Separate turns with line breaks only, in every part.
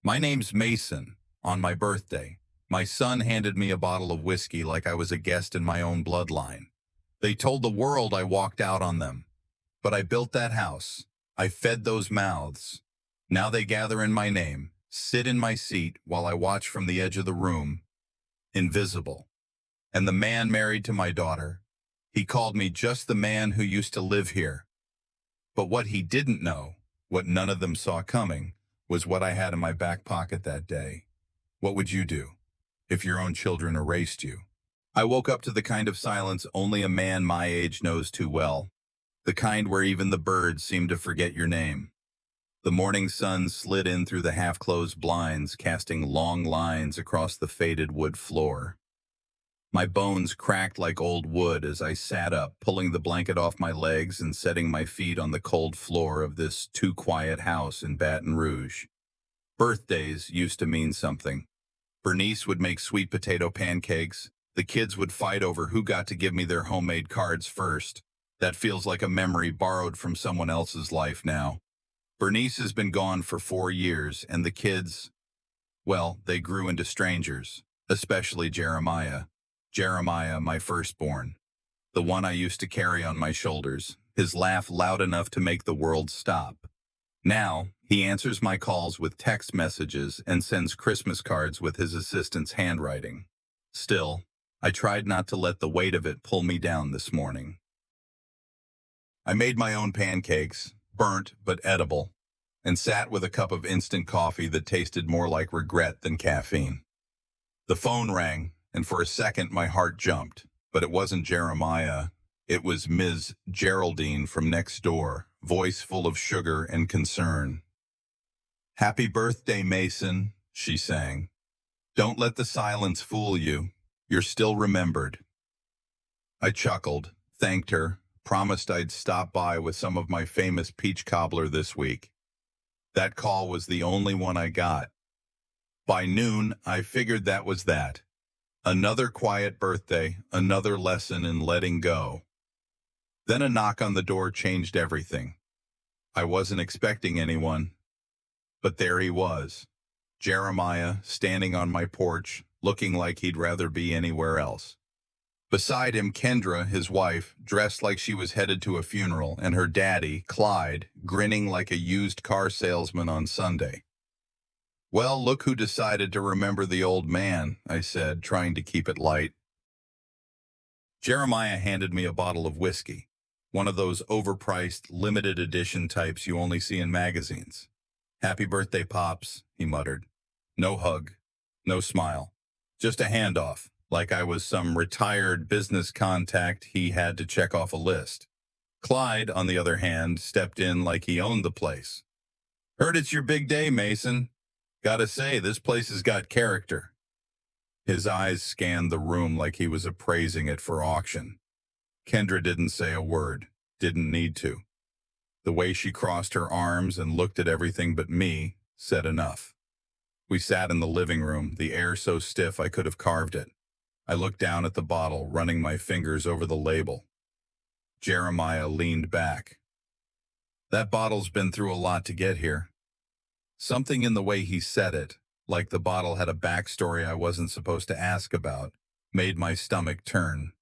My name's Mason. On my birthday, my son handed me a bottle of whiskey like I was a guest in my own bloodline. They told the world I walked out on them. But I built that house. I fed those mouths. Now they gather in my name, sit in my seat while I watch from the edge of the room, invisible. And the man married to my daughter, he called me just the man who used to live here. But what he didn't know, what none of them saw coming, was what I had in my back pocket that day. What would you do if your own children erased you? I woke up to the kind of silence only a man my age knows too well, the kind where even the birds seem to forget your name. The morning sun slid in through the half-closed blinds, casting long lines across the faded wood floor. My bones cracked like old wood as I sat up, pulling the blanket off my legs and setting my feet on the cold floor of this too-quiet house in Baton Rouge. Birthdays used to mean something. Bernice would make sweet potato pancakes. The kids would fight over who got to give me their homemade cards first. That feels like a memory borrowed from someone else's life now. Bernice has been gone for 4 years, and the kids, well, they grew into strangers, especially Jeremiah. Jeremiah, my firstborn, the one I used to carry on my shoulders, his laugh loud enough to make the world stop. Now, he answers my calls with text messages and sends Christmas cards with his assistant's handwriting. Still, I tried not to let the weight of it pull me down this morning. I made my own pancakes, burnt but edible, and sat with a cup of instant coffee that tasted more like regret than caffeine. The phone rang, and for a second my heart jumped, but it wasn't Jeremiah. It was Ms. Geraldine from next door, voice full of sugar and concern. "Happy birthday, Mason," she sang. "Don't let the silence fool you. You're still remembered." I chuckled, thanked her, promised I'd stop by with some of my famous peach cobbler this week. That call was the only one I got. By noon, I figured that was that. Another quiet birthday, another lesson in letting go. Then a knock on the door changed everything. I wasn't expecting anyone, but there he was, Jeremiah, standing on my porch, looking like he'd rather be anywhere else. Beside him, Kendra, his wife, dressed like she was headed to a funeral, and her daddy, Clyde, grinning like a used car salesman on Sunday. "Well, look who decided to remember the old man," I said, trying to keep it light. Jeremiah handed me a bottle of whiskey, one of those overpriced, limited edition types you only see in magazines. "Happy birthday, Pops," he muttered. No hug, no smile, just a handoff, like I was some retired business contact he had to check off a list. Clyde, on the other hand, stepped in like he owned the place. "Heard it's your big day, Mason. Gotta say, this place has got character." His eyes scanned the room like he was appraising it for auction. Kendra didn't say a word, didn't need to. The way she crossed her arms and looked at everything but me said enough. We sat in the living room, the air so stiff I could have carved it. I looked down at the bottle, running my fingers over the label. Jeremiah leaned back. "That bottle's been through a lot to get here." Something in the way he said it, like the bottle had a backstory I wasn't supposed to ask about, made my stomach turn.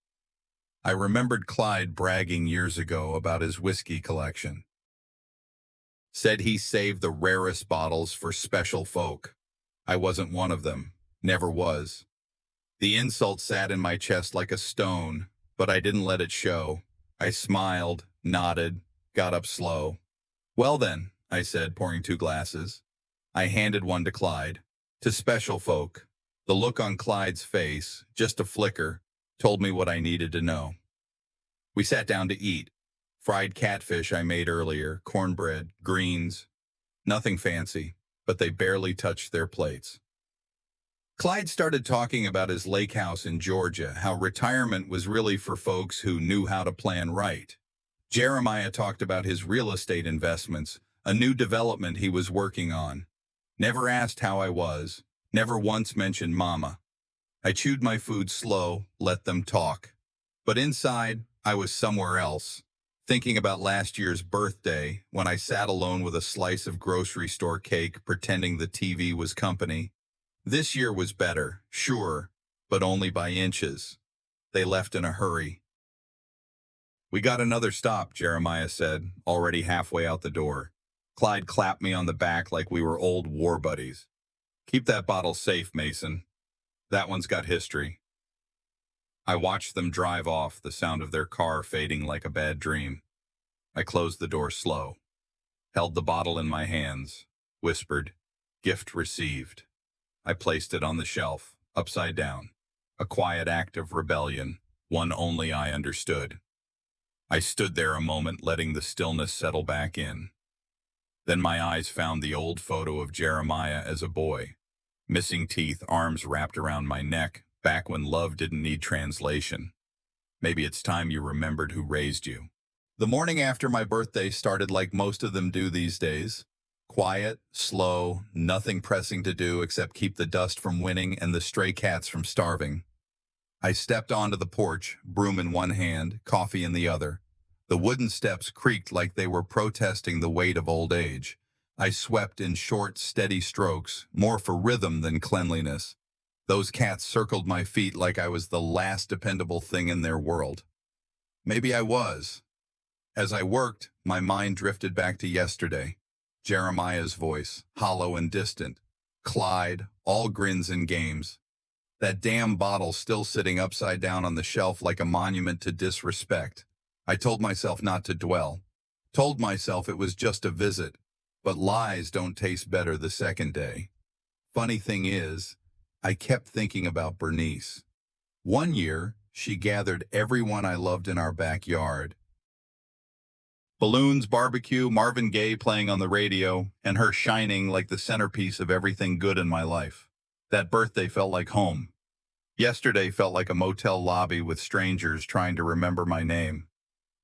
I remembered Clyde bragging years ago about his whiskey collection. Said he saved the rarest bottles for special folk. I wasn't one of them, never was. The insult sat in my chest like a stone, but I didn't let it show. I smiled, nodded, got up slow. "Well then," I said, pouring 2 glasses. I handed one to Clyde. "To special folk." The look on Clyde's face, just a flicker, told me what I needed to know. We sat down to eat. Fried catfish I made earlier, cornbread, greens. Nothing fancy, but they barely touched their plates. Clyde started talking about his lake house in Georgia, how retirement was really for folks who knew how to plan right. Jeremiah talked about his real estate investments, a new development he was working on. Never asked how I was, never once mentioned Mama. I chewed my food slow, let them talk. But inside, I was somewhere else, Thinking about last year's birthday, when I sat alone with a slice of grocery store cake, pretending the TV was company. This year was better, sure, but only by inches. They left in a hurry. We got another stop, Jeremiah said, already halfway out the door. Clyde clapped me on the back like we were old war buddies. Keep that bottle safe, Mason. That one's got history. I watched them drive off, the sound of their car fading like a bad dream. I closed the door slow, held the bottle in my hands, whispered, "Gift received." I placed it on the shelf, upside down. A quiet act of rebellion, one only I understood. I stood there a moment, letting the stillness settle back in. Then my eyes found the old photo of Jeremiah as a boy. Missing teeth, arms wrapped around my neck, back when love didn't need translation. Maybe it's time you remembered who raised you. The morning after my birthday started like most of them do these days. Quiet, slow, nothing pressing to do except keep the dust from winning and the stray cats from starving. I stepped onto the porch, broom in one hand, coffee in the other. The wooden steps creaked like they were protesting the weight of old age. I swept in short, steady strokes, more for rhythm than cleanliness. Those cats circled my feet like I was the last dependable thing in their world. Maybe I was. As I worked, my mind drifted back to yesterday. Jeremiah's voice, hollow and distant. Clyde, all grins and games. That damn bottle still sitting upside down on the shelf like a monument to disrespect. I told myself not to dwell. Told myself it was just a visit. But lies don't taste better the second day. Funny thing is, I kept thinking about Bernice. One year, she gathered everyone I loved in our backyard. Balloons, barbecue, Marvin Gaye playing on the radio, and her shining like the centerpiece of everything good in my life. That birthday felt like home. Yesterday felt like a motel lobby with strangers trying to remember my name.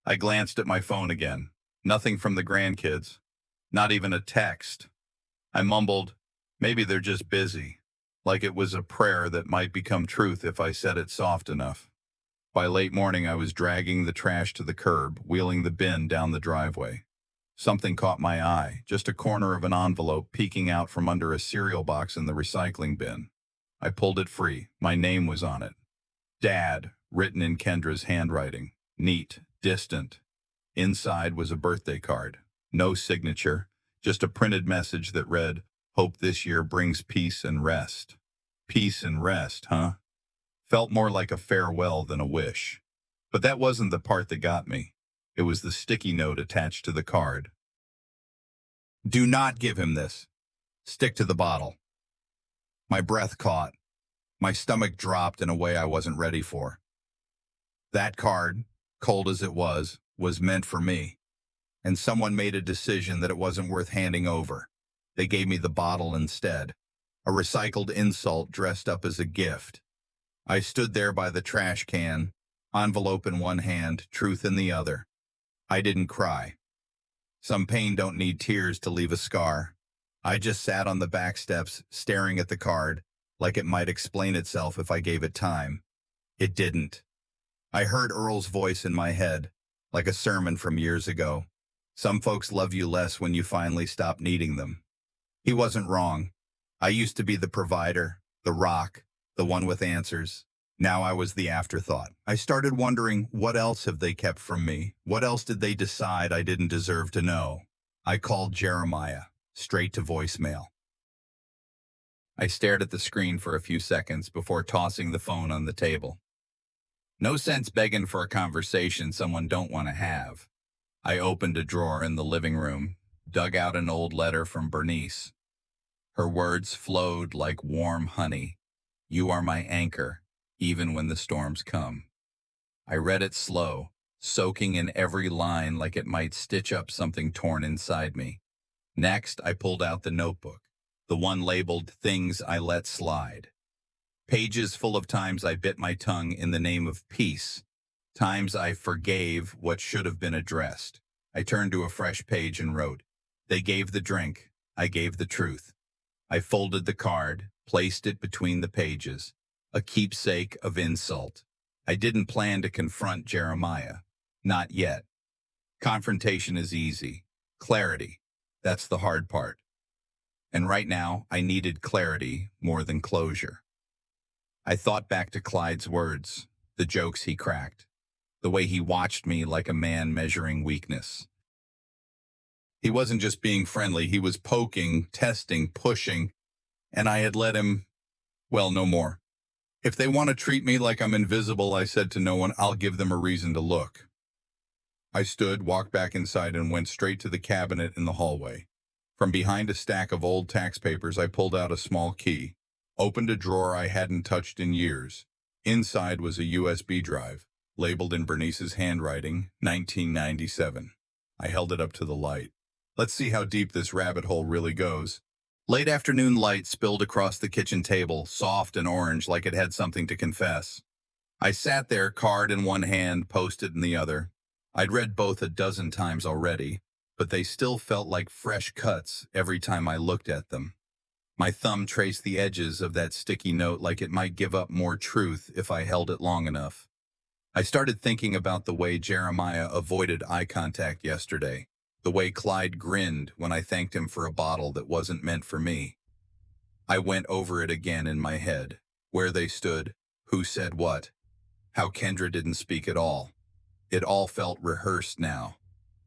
I glanced at my phone again. Nothing from the grandkids. Not even a text. I mumbled, maybe they're just busy, like it was a prayer that might become truth if I said it soft enough. By late morning, I was dragging the trash to the curb, wheeling the bin down the driveway. Something caught my eye, just a corner of an envelope peeking out from under a cereal box in the recycling bin. I pulled it free. My name was on it. Dad, written in Kendra's handwriting. Neat, distant. Inside was a birthday card. No signature, just a printed message that read, "Hope this year brings peace and rest." Peace and rest, huh? Felt more like a farewell than a wish. But that wasn't the part that got me. It was the sticky note attached to the card. Do not give him this. Stick to the bottle. My breath caught. My stomach dropped in a way I wasn't ready for. That card, cold as it was meant for me. And someone made a decision that it wasn't worth handing over. They gave me the bottle instead. A recycled insult dressed up as a gift. I stood there by the trash can, envelope in one hand, truth in the other. I didn't cry. Some pain don't need tears to leave a scar. I just sat on the back steps, staring at the card, like it might explain itself if I gave it time. It didn't. I heard Earl's voice in my head, like a sermon from years ago. Some folks love you less when you finally stop needing them. He wasn't wrong. I used to be the provider, the rock, the one with answers. Now I was the afterthought. I started wondering, what else have they kept from me? What else did they decide I didn't deserve to know? I called Jeremiah, straight to voicemail. I stared at the screen for a few seconds before tossing the phone on the table. No sense begging for a conversation someone don't want to have. I opened a drawer in the living room, dug out an old letter from Bernice. Her words flowed like warm honey. You are my anchor, even when the storms come. I read it slow, soaking in every line like it might stitch up something torn inside me. Next, I pulled out the notebook, the one labeled Things I Let Slide. Pages full of times I bit my tongue in the name of peace. Times I forgave what should have been addressed. I turned to a fresh page and wrote, They gave the drink, I gave the truth. I folded the card, placed it between the pages, a keepsake of insult. I didn't plan to confront Jeremiah. Not yet. Confrontation is easy. Clarity, that's the hard part. And right now, I needed clarity more than closure. I thought back to Clyde's words, the jokes he cracked, the way he watched me like a man measuring weakness. He wasn't just being friendly, he was poking, testing, pushing, and I had let him, well, no more. If they want to treat me like I'm invisible, I said to no one, I'll give them a reason to look. I stood, walked back inside, and went straight to the cabinet in the hallway. From behind a stack of old tax papers, I pulled out a small key, opened a drawer I hadn't touched in years. Inside was a USB drive, labeled in Bernice's handwriting, 1997. I held it up to the light. Let's see how deep this rabbit hole really goes. Late afternoon light spilled across the kitchen table, soft and orange like it had something to confess. I sat there, card in one hand, Post-it in the other. I'd read both a dozen times already, but they still felt like fresh cuts every time I looked at them. My thumb traced the edges of that sticky note like it might give up more truth if I held it long enough. I started thinking about the way Jeremiah avoided eye contact yesterday, the way Clyde grinned when I thanked him for a bottle that wasn't meant for me. I went over it again in my head, where they stood, who said what, how Kendra didn't speak at all. It all felt rehearsed now,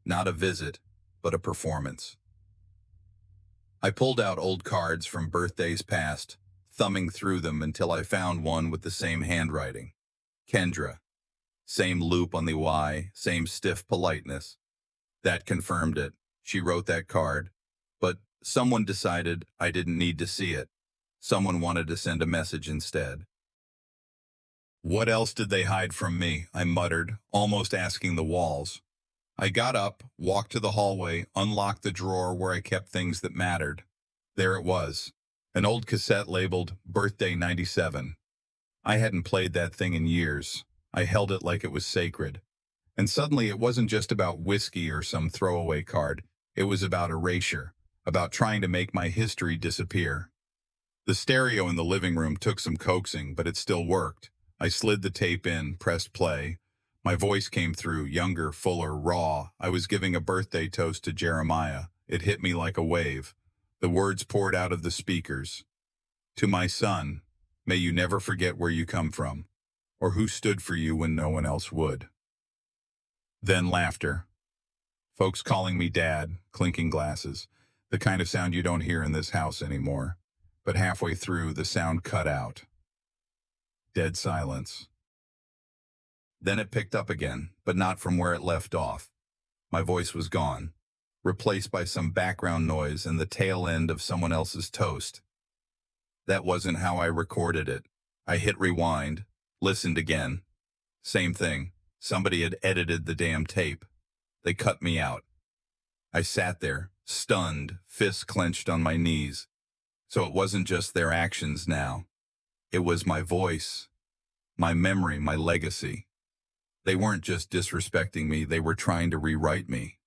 not a visit, but a performance. I pulled out old cards from birthdays past, thumbing through them until I found one with the same handwriting. Kendra. Same loop on the Y, same stiff politeness. That confirmed it. She wrote that card. But someone decided I didn't need to see it. Someone wanted to send a message instead. What else did they hide from me? I muttered, almost asking the walls. I got up, walked to the hallway, unlocked the drawer where I kept things that mattered. There it was, an old cassette labeled Birthday 97. I hadn't played that thing in years. I held it like it was sacred. And suddenly it wasn't just about whiskey or some throwaway card. It was about erasure, about trying to make my history disappear. The stereo in the living room took some coaxing, but it still worked. I slid the tape in, pressed play. My voice came through, younger, fuller, raw. I was giving a birthday toast to Jeremiah. It hit me like a wave. The words poured out of the speakers. To my son, may you never forget where you come from, or who stood for you when no one else would. Then laughter. Folks calling me dad, clinking glasses, the kind of sound you don't hear in this house anymore. But halfway through, the sound cut out. Dead silence. Then it picked up again, but not from where it left off. My voice was gone, replaced by some background noise and the tail end of someone else's toast. That wasn't how I recorded it. I hit rewind, listened again. Same thing. Somebody had edited the damn tape. They cut me out. I sat there, stunned, fists clenched on my knees. So it wasn't just their actions now. It was my voice, my memory, my legacy. They weren't just disrespecting me, they were trying to rewrite me.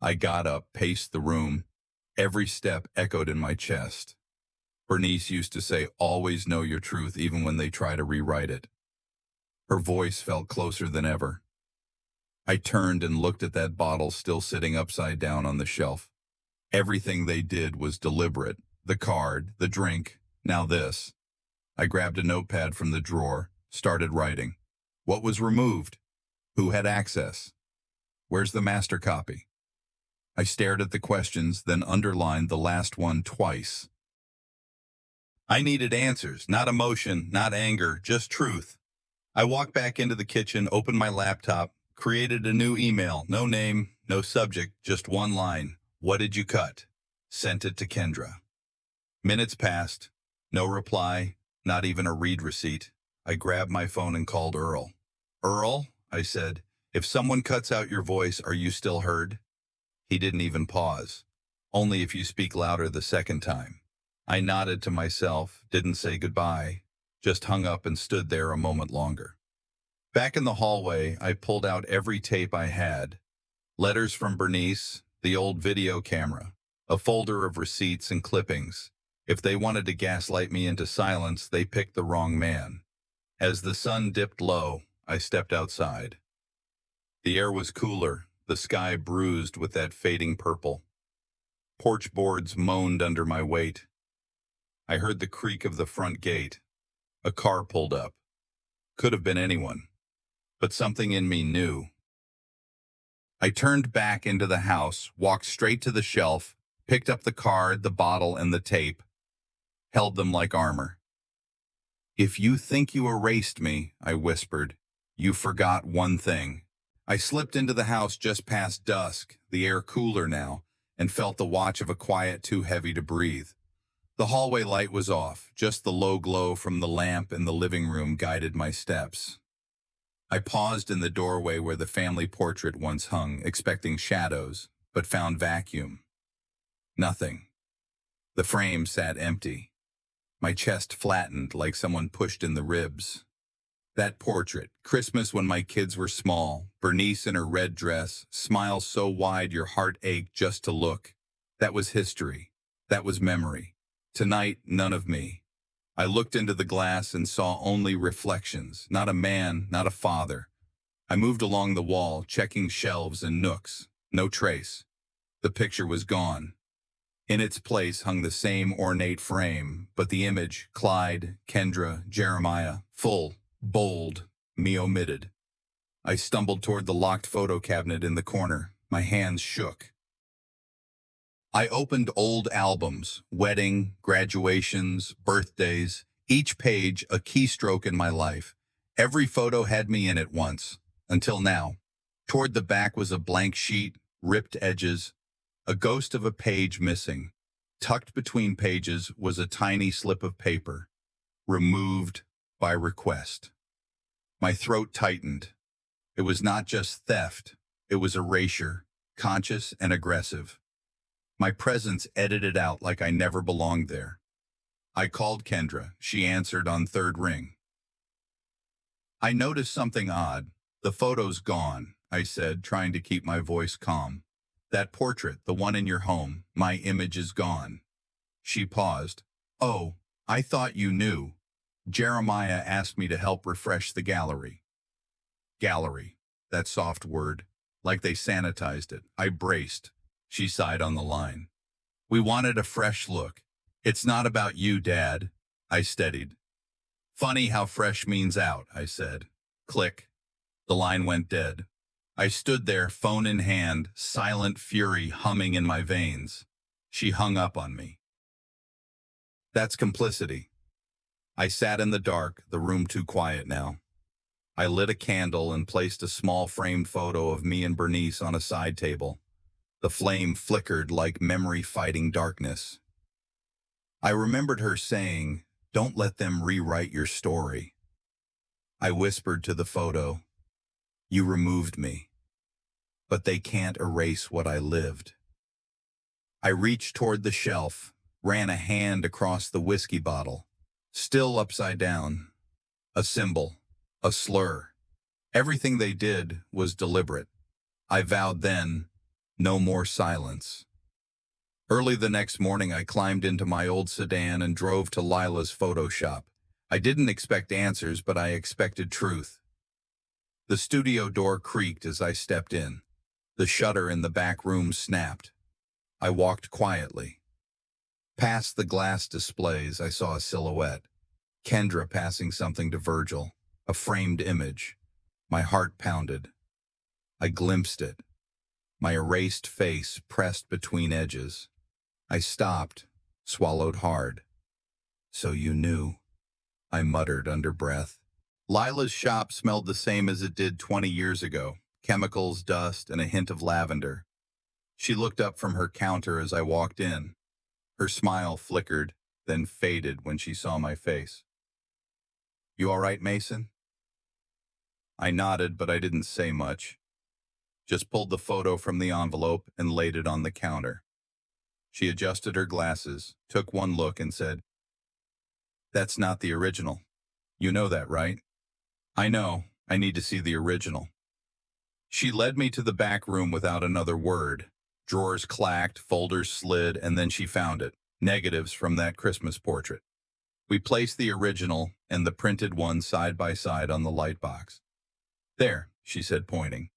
I got up, paced the room. Every step echoed in my chest. Bernice used to say, always know your truth even when they try to rewrite it. Her voice felt closer than ever. I turned and looked at that bottle still sitting upside down on the shelf. Everything they did was deliberate. The card, the drink, now this. I grabbed a notepad from the drawer, started writing. What was removed? Who had access? Where's the master copy? I stared at the questions, then underlined the last one twice. I needed answers, not emotion, not anger, just truth. I walked back into the kitchen, opened my laptop, created a new email, no name, no subject, just one line. What did you cut? Sent it to Kendra. Minutes passed, no reply, not even a read receipt. I grabbed my phone and called Earl. Earl, I said, if someone cuts out your voice, are you still heard? He didn't even pause. Only if you speak louder the second time. I nodded to myself, didn't say goodbye, just hung up and stood there a moment longer. Back in the hallway, I pulled out every tape I had. Letters from Bernice, the old video camera, a folder of receipts and clippings. If they wanted to gaslight me into silence, they picked the wrong man. As the sun dipped low, I stepped outside. The air was cooler, the sky bruised with that fading purple. Porch boards moaned under my weight. I heard the creak of the front gate. A car pulled up. Could have been anyone, but something in me knew. I turned back into the house, walked straight to the shelf, picked up the card, the bottle, and the tape, held them like armor. "If you think you erased me," I whispered, "you forgot one thing." I slipped into the house just past dusk, the air cooler now, and felt the watch of a quiet too heavy to breathe. The hallway light was off, just the low glow from the lamp in the living room guided my steps. I paused in the doorway where the family portrait once hung, expecting shadows, but found vacuum. Nothing. The frame sat empty. My chest flattened like someone pushed in the ribs. That portrait, Christmas when my kids were small, Bernice in her red dress, smile so wide your heart ached just to look. That was history. That was memory. Tonight, none of me. I looked into the glass and saw only reflections, not a man, not a father. I moved along the wall, checking shelves and nooks. No trace. The picture was gone. In its place hung the same ornate frame, but the image, Clyde, Kendra, Jeremiah, full, bold, me omitted. I stumbled toward the locked photo cabinet in the corner. My hands shook. I opened old albums, wedding, graduations, birthdays, each page a keystroke in my life. Every photo had me in it once, until now. Toward the back was a blank sheet, ripped edges, a ghost of a page missing. Tucked between pages was a tiny slip of paper, removed by request. My throat tightened. It was not just theft, it was erasure, conscious and aggressive. My presence edited out like I never belonged there. I called Kendra. She answered on third ring. "I noticed something odd. The photo's gone," I said, trying to keep my voice calm. "That portrait, the one in your home, my image is gone." She paused. "Oh, I thought you knew. Jeremiah asked me to help refresh the gallery." Gallery, that soft word, like they sanitized it. I braced. She sighed on the line. "We wanted a fresh look. It's not about you, Dad." I steadied. "Funny how fresh means out," I said. Click. The line went dead. I stood there, phone in hand, silent fury humming in my veins. She hung up on me. That's complicity. I sat in the dark, the room too quiet now. I lit a candle and placed a small framed photo of me and Bernice on a side table. The flame flickered like memory fighting darkness. I remembered her saying, "Don't let them rewrite your story." I whispered to the photo, "You removed me, but they can't erase what I lived." I reached toward the shelf, ran a hand across the whiskey bottle, still upside down. A symbol, a slur. Everything they did was deliberate. I vowed then, no more silence. Early the next morning, I climbed into my old sedan and drove to Lila's photo shop. I didn't expect answers, but I expected truth. The studio door creaked as I stepped in. The shutter in the back room snapped. I walked quietly. Past the glass displays, I saw a silhouette. Kendra passing something to Virgil, a framed image. My heart pounded. I glimpsed it. My erased face pressed between edges. I stopped, swallowed hard. "So you knew," I muttered under breath. Lila's shop smelled the same as it did 20 years ago. Chemicals, dust, and a hint of lavender. She looked up from her counter as I walked in. Her smile flickered, then faded when she saw my face. "You all right, Mason?" I nodded, but I didn't say much. Just pulled the photo from the envelope and laid it on the counter. She adjusted her glasses, took one look, and said, "That's not the original. You know that, right?" "I know. I need to see the original." She led me to the back room without another word. Drawers clacked, folders slid, and then she found it. Negatives from that Christmas portrait. We placed the original and the printed one side by side on the light box. "There," she said, pointing.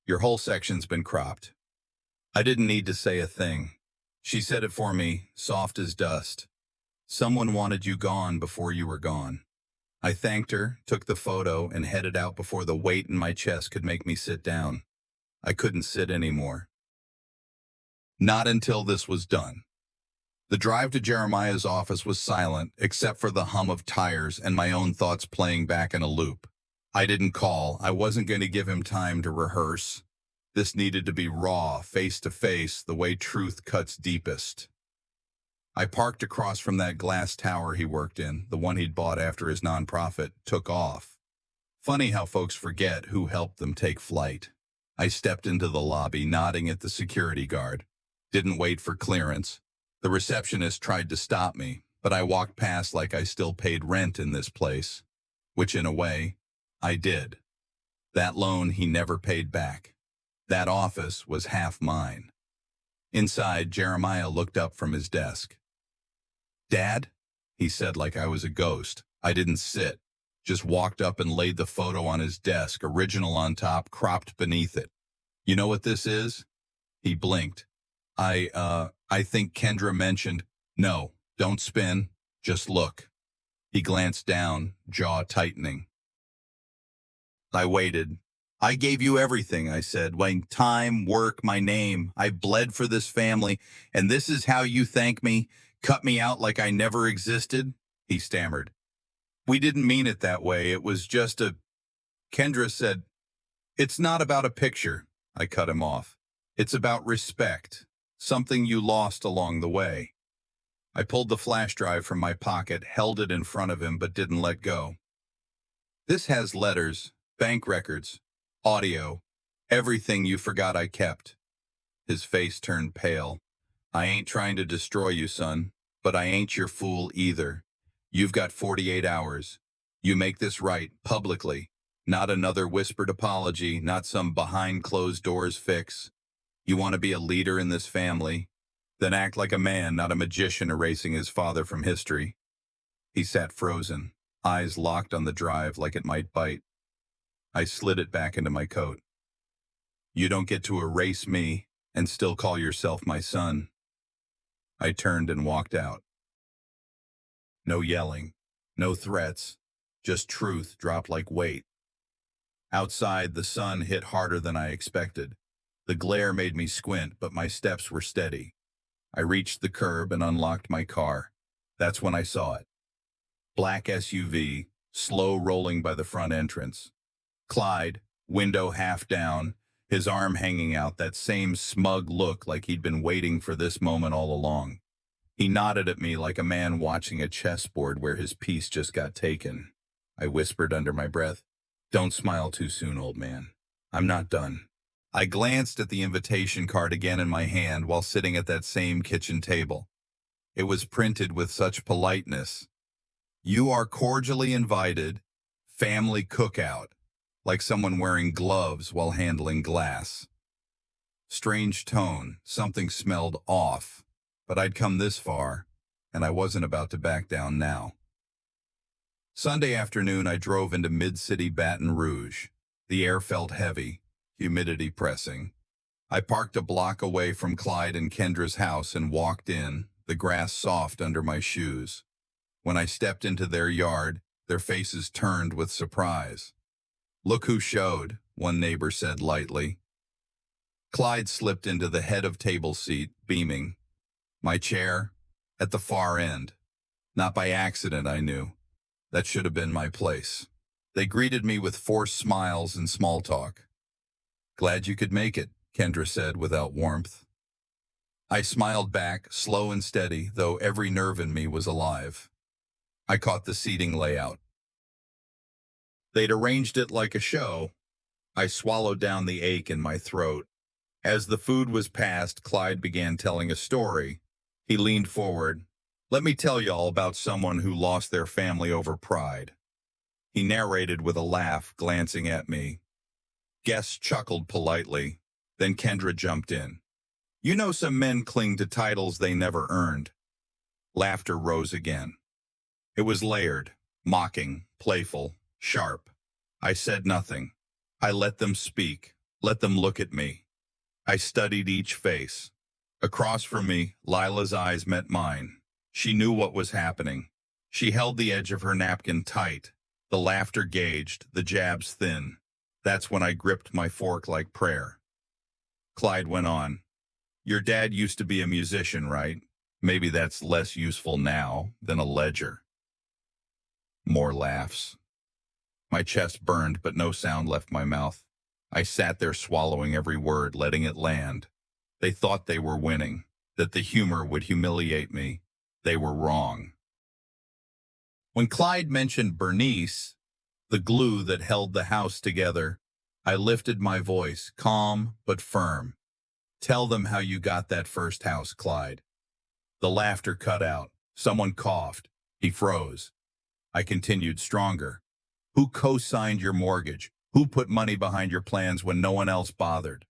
Your whole section's been cropped. I didn't need to say a thing. She said it for me, soft as dust. Someone wanted you gone before you were gone. I thanked her, took the photo, and headed out before the weight in my chest could make me sit down. I couldn't sit anymore. Not until this was done. The drive to Jeremiah's office was silent, except for the hum of tires and my own thoughts playing back in a loop. I didn't call. I wasn't going to give him time to rehearse. This needed to be raw, face-to-face, the way truth cuts deepest. I parked across from that glass tower he worked in, the one he'd bought after his nonprofit took off. Funny how folks forget who helped them take flight. I stepped into the lobby, nodding at the security guard. Didn't wait for clearance. The receptionist tried to stop me, but I walked past like I still paid rent in this place. Which, in a way, I did. That loan he never paid back. That office was half mine. Inside, Jeremiah looked up from his desk. "Dad?" he said like I was a ghost. I didn't sit. Just walked up and laid the photo on his desk, original on top, cropped beneath it. "You know what this is?" He blinked. I think Kendra mentioned." "No, don't spin. Just look." He glanced down, jaw tightening. I waited. "I gave you everything," I said. "Time, work, my name. I bled for this family, and this is how you thank me? Cut me out like I never existed?" He stammered. "We didn't mean it that way. It was just a—" Kendra said, "It's not about a picture." I cut him off. "It's about respect. Something you lost along the way." I pulled the flash drive from my pocket, held it in front of him, but didn't let go. "This has letters, bank records, audio, everything you forgot I kept." His face turned pale. "I ain't trying to destroy you, son, but I ain't your fool either. You've got 48 hours. You make this right, publicly. Not another whispered apology, not some behind closed doors fix. You want to be a leader in this family? Then act like a man, not a magician erasing his father from history." He sat frozen, eyes locked on the drive like it might bite. I slid it back into my coat. "You don't get to erase me and still call yourself my son." I turned and walked out. No yelling, no threats, just truth dropped like weight. Outside, the sun hit harder than I expected. The glare made me squint, but my steps were steady. I reached the curb and unlocked my car. That's when I saw it. Black SUV, slow rolling by the front entrance. Clyde, window half down, his arm hanging out, that same smug look like he'd been waiting for this moment all along. He nodded at me like a man watching a chessboard where his piece just got taken. I whispered under my breath, "Don't smile too soon, old man. I'm not done." I glanced at the invitation card again in my hand while sitting at that same kitchen table. It was printed with such politeness. "You are cordially invited, family cookout," like someone wearing gloves while handling glass. Strange tone, something smelled off, but I'd come this far, and I wasn't about to back down now. Sunday afternoon, I drove into mid-city Baton Rouge. The air felt heavy, humidity pressing. I parked a block away from Clyde and Kendra's house and walked in, the grass soft under my shoes. When I stepped into their yard, their faces turned with surprise. "Look who showed," one neighbor said lightly. Clyde slipped into the head of table seat, beaming. My chair, at the far end. Not by accident, I knew. That should have been my place. They greeted me with forced smiles and small talk. "Glad you could make it," Kendra said without warmth. I smiled back, slow and steady, though every nerve in me was alive. I caught the seating layout. They'd arranged it like a show. I swallowed down the ache in my throat. As the food was passed, Clyde began telling a story. He leaned forward. "Let me tell y'all about someone who lost their family over pride." He narrated with a laugh, glancing at me. Guests chuckled politely. Then Kendra jumped in. "You know some men cling to titles they never earned." Laughter rose again. It was layered, mocking, playful, sharp. I said nothing. I let them speak, Let them look at me. I studied each face. Across from me, Lila's eyes met mine. She knew what was happening. She held the edge of her napkin tight, the laughter gauged, the jabs thin. That's when I gripped my fork like prayer. Clyde went on. Your dad used to be a musician, right? Maybe that's less useful now than a ledger. More laughs. My chest burned, but no sound left my mouth. I sat there swallowing every word, letting it land. They thought they were winning, that the humor would humiliate me. They were wrong. When Clyde mentioned Bernice, the glue that held the house together, I lifted my voice, calm but firm. Tell them how you got that first house, Clyde. The laughter cut out. Someone coughed. He froze. I continued stronger. Who co-signed your mortgage? Who put money behind your plans when no one else bothered?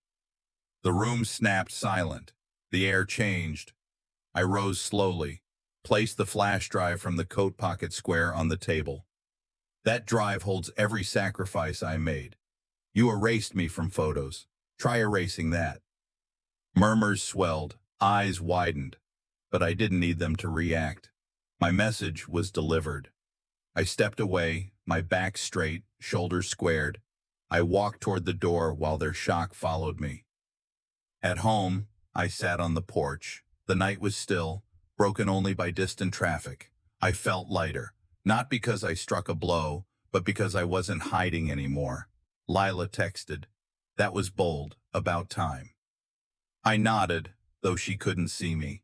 The room snapped silent. The air changed. I rose slowly, placed the flash drive from the coat pocket square on the table. That drive holds every sacrifice I made. You erased me from photos. Try erasing that. Murmurs swelled, eyes widened, but I didn't need them to react. My message was delivered. I stepped away, my back straight, shoulders squared. I walked toward the door while their shock followed me. At home, I sat on the porch. The night was still, broken only by distant traffic. I felt lighter, not because I struck a blow, but because I wasn't hiding anymore. Lila texted. That was bold, about time. I nodded, though she couldn't see me.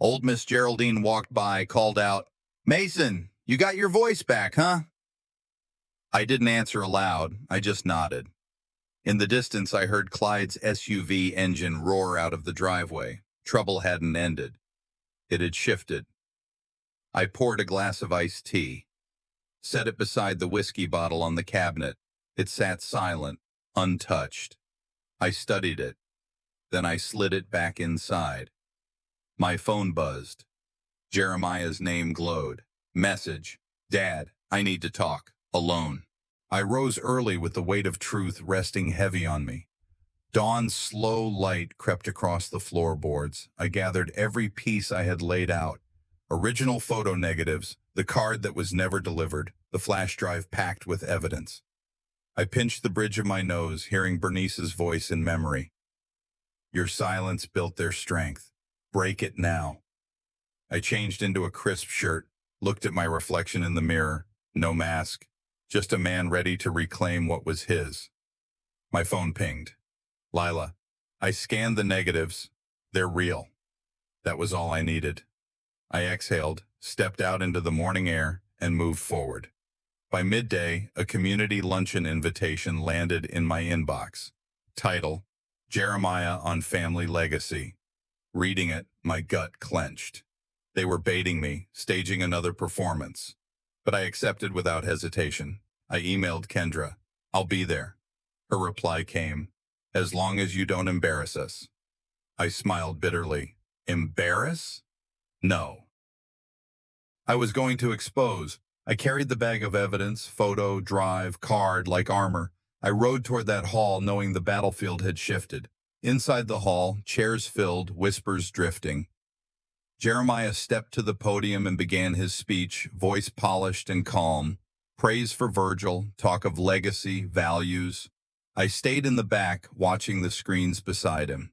Old Miss Geraldine walked by, called out, Mason, you got your voice back, huh? I didn't answer aloud, I just nodded. In the distance, I heard Clyde's SUV engine roar out of the driveway. Trouble hadn't ended. It had shifted. I poured a glass of iced tea, set it beside the whiskey bottle on the cabinet. It sat silent, untouched. I studied it. Then I slid it back inside. My phone buzzed. Jeremiah's name glowed. Message. Dad, I need to talk. Alone. I rose early with the weight of truth resting heavy on me. Dawn's slow light crept across the floorboards. I gathered every piece I had laid out. Original photo negatives, the card that was never delivered, the flash drive packed with evidence. I pinched the bridge of my nose, hearing Bernice's voice in memory. Your silence built their strength. Break it now. I changed into a crisp shirt, looked at my reflection in the mirror. No mask. Just a man ready to reclaim what was his. My phone pinged. Lila. I scanned the negatives. They're real. That was all I needed. I exhaled, stepped out into the morning air, and moved forward. By midday, a community luncheon invitation landed in my inbox. Title, Jeremiah on Family Legacy. Reading it, my gut clenched. They were baiting me, staging another performance. But I accepted without hesitation. I emailed Kendra. I'll be there. Her reply came, as long as you don't embarrass us. I smiled bitterly. Embarrass? No. I was going to expose. I carried the bag of evidence, photo, drive, card, like armor. I rode toward that hall knowing the battlefield had shifted. Inside the hall, chairs filled, whispers drifting. Jeremiah stepped to the podium and began his speech, voice polished and calm. Praise for Virgil, talk of legacy, values. I stayed in the back, watching the screens beside him.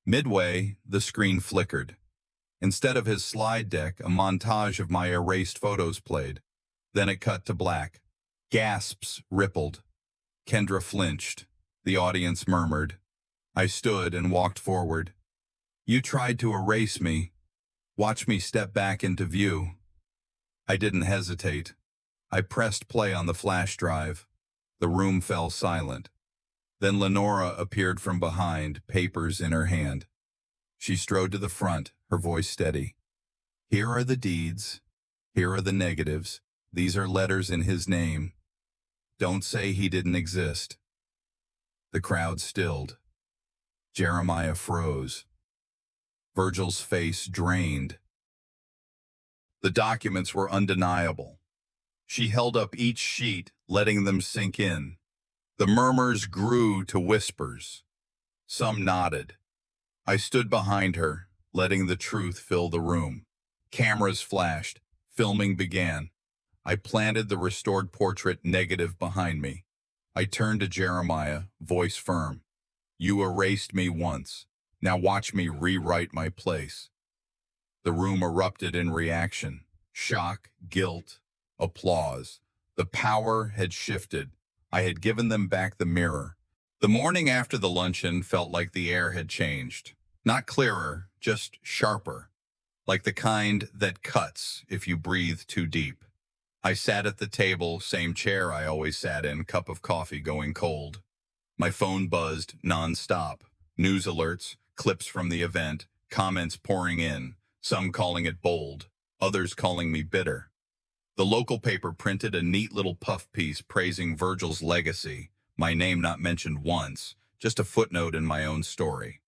Midway, the screen flickered. Instead of his slide deck, a montage of my erased photos played. Then it cut to black. Gasps rippled. Kendra flinched. The audience murmured. I stood and walked forward. You tried to erase me. Watch me step back into view. I didn't hesitate. I pressed play on the flash drive. The room fell silent. Then Lenora appeared from behind, papers in her hand. She strode to the front, her voice steady. Here are the deeds. Here are the negatives. These are letters in his name. Don't say he didn't exist. The crowd stilled. Jeremiah froze. Virgil's face drained. The documents were undeniable. She held up each sheet, letting them sink in. The murmurs grew to whispers. Some nodded. I stood behind her, letting the truth fill the room. Cameras flashed. Filming began. I planted the restored portrait negative behind me. I turned to Jeremiah, voice firm. You erased me once. Now watch me rewrite my place. The room erupted in reaction. Shock, guilt, applause. The power had shifted. I had given them back the mirror. The morning after the luncheon felt like the air had changed. Not clearer, just sharper. Like the kind that cuts if you breathe too deep. I sat at the table, same chair I always sat in, cup of coffee going cold. My phone buzzed nonstop. News alerts, clips from the event, comments pouring in, some calling it bold, others calling me bitter. The local paper printed a neat little puff piece praising Virgil's legacy, my name not mentioned once, just a footnote in my own story.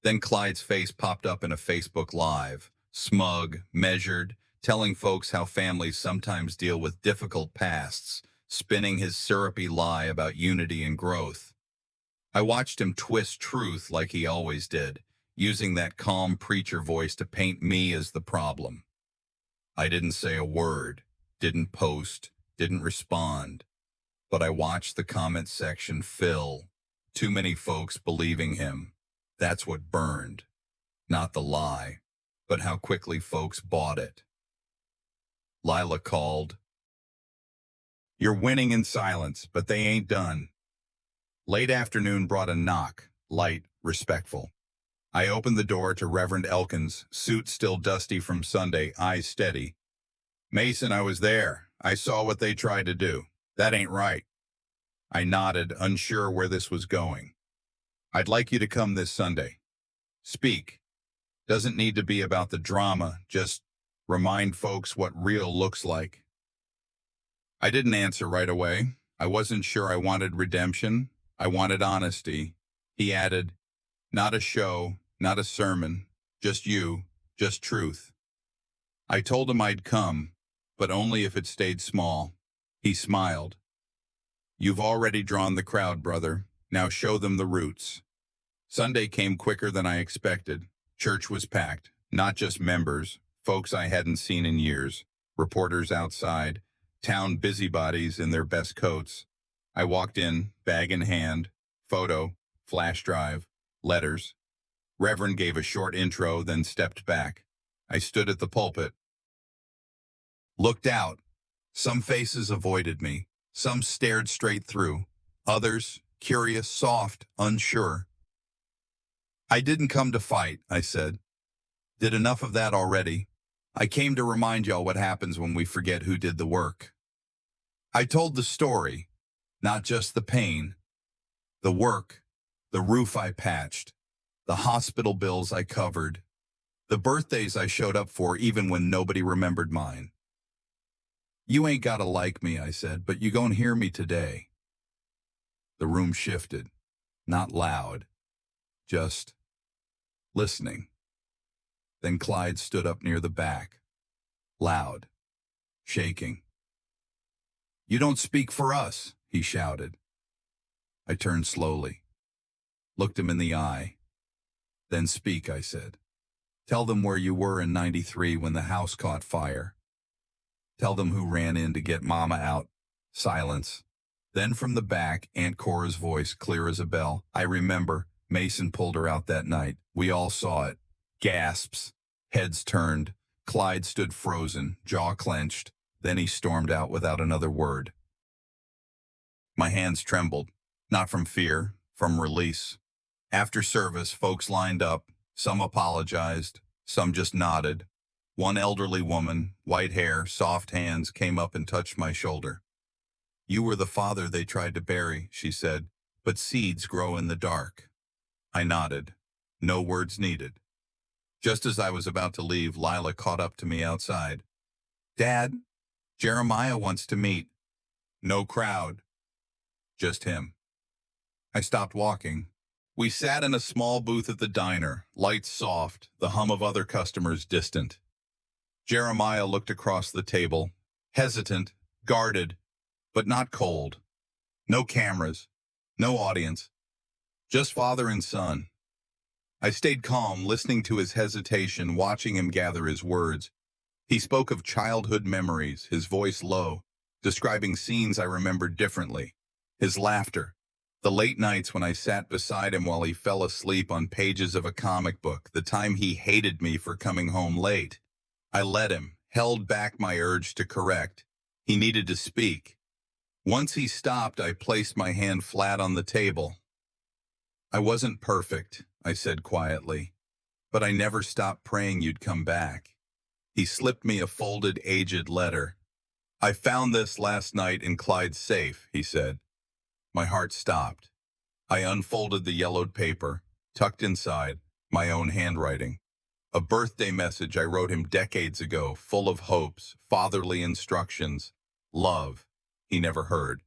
Then Clyde's face popped up in a Facebook Live, smug, measured, telling folks how families sometimes deal with difficult pasts, spinning his syrupy lie about unity and growth. I watched him twist truth like he always did, using that calm preacher voice to paint me as the problem. I didn't say a word, didn't post, didn't respond, but I watched the comment section fill. Too many folks believing him. That's what burned. Not the lie, but how quickly folks bought it. Lila called. You're winning in silence, but they ain't done. Late afternoon brought a knock, light, respectful. I opened the door to Reverend Elkins, suit still dusty from Sunday, eyes steady. Mason, I was there. I saw what they tried to do. That ain't right. I nodded, unsure where this was going. I'd like you to come this Sunday. Speak. Doesn't need to be about the drama, just remind folks what real looks like. I didn't answer right away. I wasn't sure I wanted redemption. I wanted honesty. He added, not a show, not a sermon, just you, just truth. I told him I'd come, but only if it stayed small. He smiled. You've already drawn the crowd, brother. Now show them the roots. Sunday came quicker than I expected. Church was packed, not just members, folks I hadn't seen in years, reporters outside, town busybodies in their best coats. I walked in, bag in hand, photo, flash drive, letters. Reverend gave a short intro, then stepped back. I stood at the pulpit, looked out. Some faces avoided me. Some stared straight through. Others, curious, soft, unsure. I didn't come to fight, I said. Did enough of that already. I came to remind y'all what happens when we forget who did the work. I told the story, not just the pain, the work, the roof I patched, the hospital bills I covered, the birthdays I showed up for even when nobody remembered mine. You ain't gotta like me, I said, but you gon' hear me today. The room shifted, not loud, just listening. Then Clyde stood up near the back, loud, shaking. You don't speak for us, he shouted. I turned slowly, looked him in the eye. Then speak, I said. Tell them where you were in '93 when the house caught fire. Tell them who ran in to get Mama out. Silence. Then from the back, Aunt Cora's voice, clear as a bell. I remember. Mason pulled her out that night. We all saw it. Gasps. Heads turned. Clyde stood frozen, jaw clenched. Then he stormed out without another word. My hands trembled. Not from fear, from release. After service, folks lined up. Some apologized. Some just nodded. One elderly woman, white hair, soft hands, came up and touched my shoulder. You were the father they tried to bury, she said, but seeds grow in the dark. I nodded. No words needed. Just as I was about to leave, Lila caught up to me outside. Dad, Jeremiah wants to meet. No crowd. Just him. I stopped walking. We sat in a small booth at the diner, lights soft, the hum of other customers distant. Jeremiah looked across the table, hesitant, guarded, but not cold. No cameras, no audience, just father and son. I stayed calm, listening to his hesitation, watching him gather his words. He spoke of childhood memories, his voice low, describing scenes I remembered differently. His laughter, the late nights when I sat beside him while he fell asleep on pages of a comic book, the time he hated me for coming home late. I let him, held back my urge to correct. He needed to speak. Once he stopped, I placed my hand flat on the table. I wasn't perfect, I said quietly, but I never stopped praying you'd come back. He slipped me a folded, aged letter. I found this last night in Clyde's safe, he said. My heart stopped. I unfolded the yellowed paper, tucked inside, my own handwriting. A birthday message I wrote him decades ago, full of hopes, fatherly instructions, love he never heard.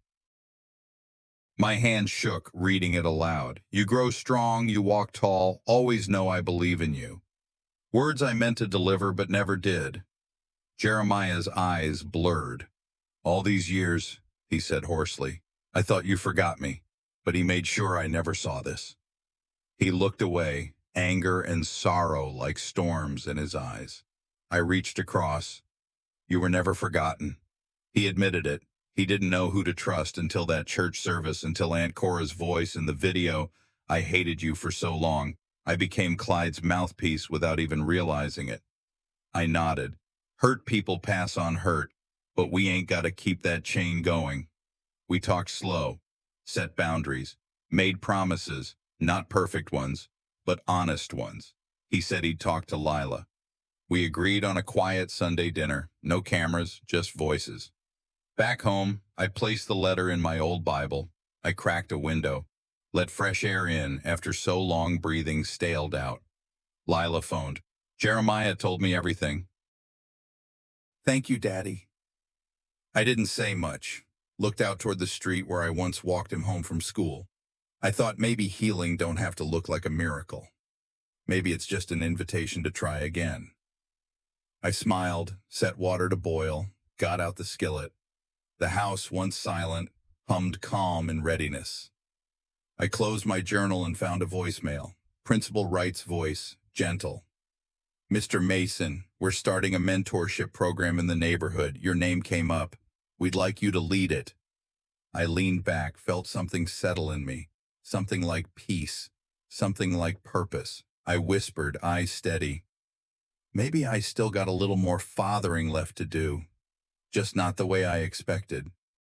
My hand shook, reading it aloud. You grow strong, you walk tall, always know I believe in you. Words I meant to deliver but never did. Jeremiah's eyes blurred. All these years, he said hoarsely, I thought you forgot me, but he made sure I never saw this. He looked away, anger and sorrow like storms in his eyes. I reached across. You were never forgotten. He admitted it. He didn't know who to trust until that church service, until Aunt Cora's voice in the video. I hated you for so long. I became Clyde's mouthpiece without even realizing it. I nodded. Hurt people pass on hurt, but we ain't got to keep that chain going. We talked slow, set boundaries, made promises, not perfect ones, but honest ones. He said he'd talk to Lila. We agreed on a quiet Sunday dinner, no cameras, just voices. Back home, I placed the letter in my old Bible. I cracked a window, let fresh air in after so long breathing staled out. Lila phoned. Jeremiah told me everything. Thank you, Daddy. I didn't say much, looked out toward the street where I once walked him home from school. I thought maybe healing don't have to look like a miracle. Maybe it's just an invitation to try again. I smiled, set water to boil, got out the skillet. The house, once silent, hummed calm in readiness. I closed my journal and found a voicemail. Principal Wright's voice, gentle. Mr. Mason, we're starting a mentorship program in the neighborhood. Your name came up. We'd like you to lead it. I leaned back, felt something settle in me. Something like peace. Something like purpose. I whispered, eyes steady. Maybe I still got a little more fathering left to do. Just not the way I expected.